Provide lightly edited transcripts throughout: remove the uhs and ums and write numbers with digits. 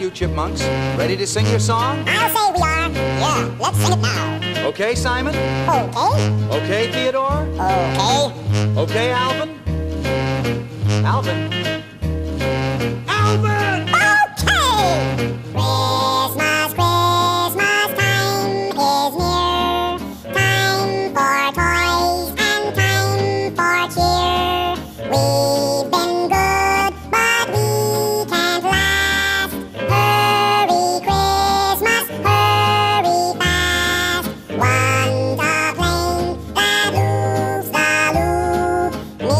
you chipmunks? Ready to sing your song? I'll say we are. Yeah, let's sing it now. Okay, Simon? Okay. Okay, Theodore? Okay. Okay, Alvin? Alvin? Alvin! Okay! Christmas, Christmas time is near. Time for toys and time for cheer. We've been good, but we can't last. Hurry, Christmas, hurry fast. Want a plane that loops the loop. Me,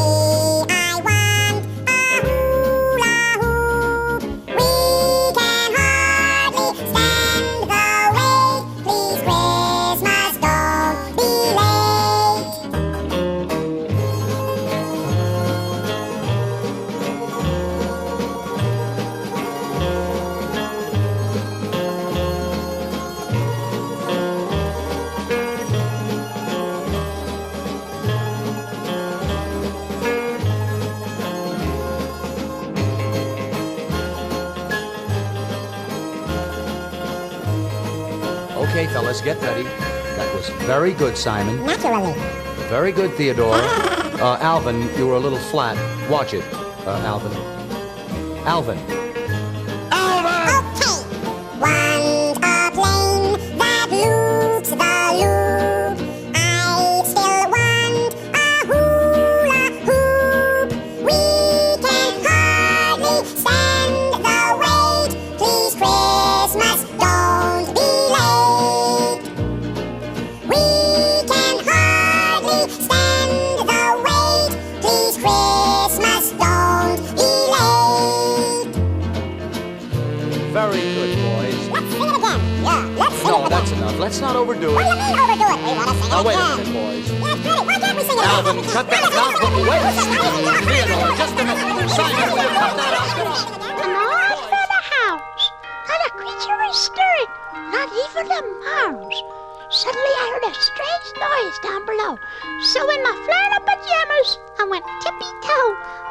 I want a hula hoop. We can hardly stand the wait. Please, Christmas, don't be late. Okay, fellas, get ready. That was very good, Simon. Naturally. Very good, Theodore. Alvin, you were a little flat. Watch it, Alvin. Alvin. Alvin! Okay. Want a plane that loops the loop. I still want a hula hoop. We can hardly stand the wait. Please, Christmas, don't be late. We can hardly stand the wait. Please, Christmas, don't be late. Very good, boys. Let's sing it again. Yeah, let's sing it No, again. that's enough. Let's not overdo What do it. you mean overdo it? We want to sing Now, it wait a again. minute, boys. Yeah, it's pretty. Why can't we sing it Alvin, again? cut that down. Wait. Theodore, just a minute. Simon, will you cut that out? And all through the house, not a creature was stirring, not even a mouse. Suddenly I heard a strange noise down below. So in my flannel pajamas, I went tippy-toe.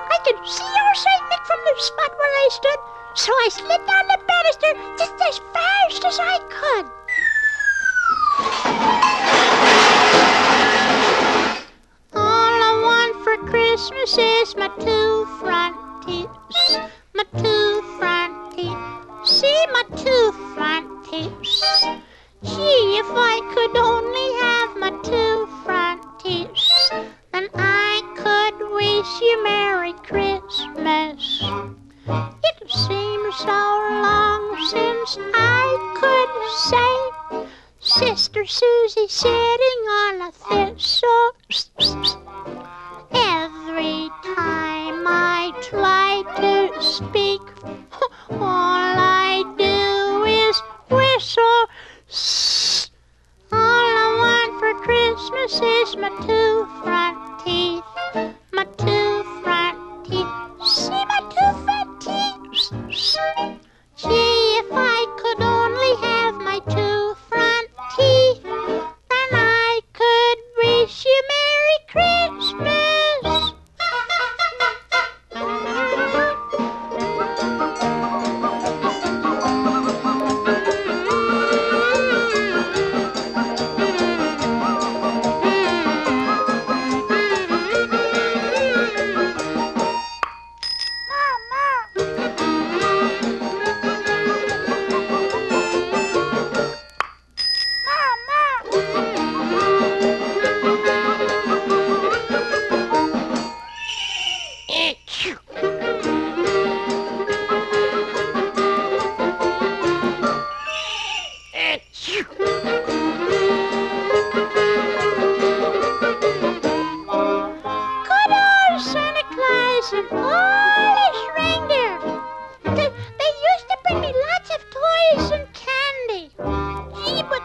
I could see old St. Nick from the spot where I stood, so I slid down the banister just as fast as I could. All I want for Christmas is my two front teeth. My two front teeth. See my two front teeth. Gee, if I could only have my two front teeth, then I could wish you Merry Christmas. It seems so long since I could say Sister Susie sitting on a thistle. Every time I try to speak, all I do is whistle. All I want for Christmas is my two front teeth. My two front teeth. See my two front teeth. Gee, if I could only have my two front teeth, then I could wish you Merry Christmas. Good old Santa Claus and all his reindeer. They used to bring me lots of toys and candy. Gee, but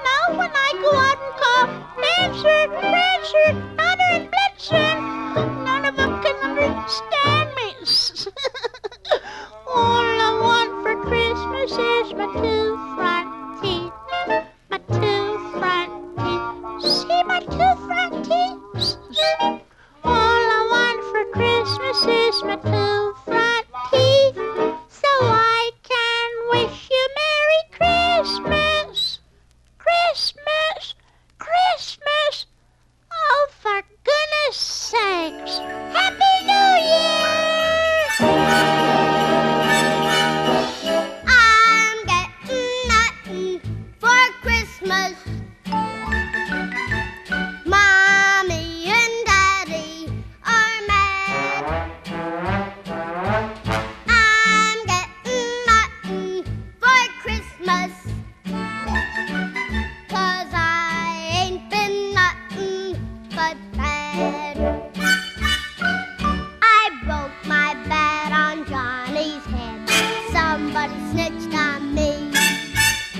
now when I go out and call Dancer, Prancer, Donner, and Blitzen, none of them can understand me. All I want for Christmas is my two front teeth. My two front teeth. See my two front teeth? All I want for Christmas is my two front teeth, so I can broke my bat on Johnny's head. Somebody snitched on me.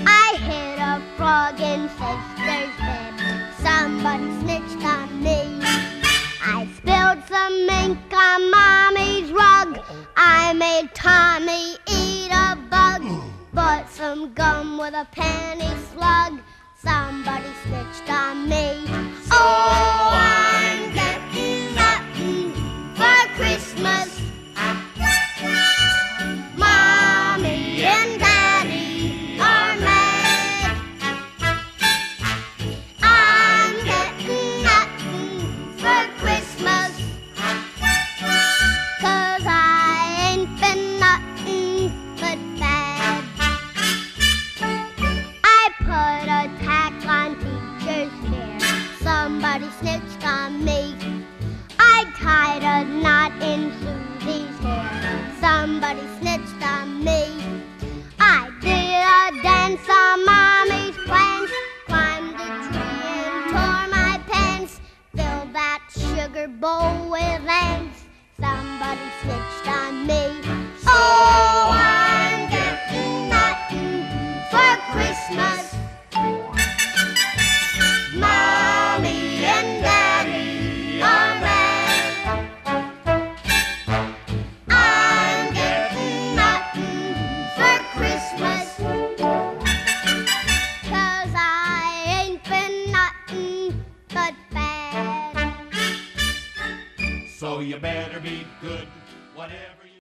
I hit a frog in sister's bed. Somebody snitched on me. I spilled some ink on Mommy's rug. I made Tommy eat a bug. Bought some gum with a penny slug. Somebody snitched on me. Oh, I'm getting nothing for Christmas. Mommy and Daddy are mad. I'm getting nothing for Christmas, 'cause I ain't been nothing but bad. I put a tack on teacher's hair. Somebody snitched on me. I tied a knot in Susie's hair. Somebody snitched on me. I did a dance on Mommy's plans. Climbed a tree and tore my pants. Filled that sugar bowl with ants. Somebody snitched on me. Oh, I'm getting nothing for Christmas. Mommy and Daddy are mad. I'm getting nothing for Christmas, 'cause I ain't been nothing but bad. So you better be good, whatever you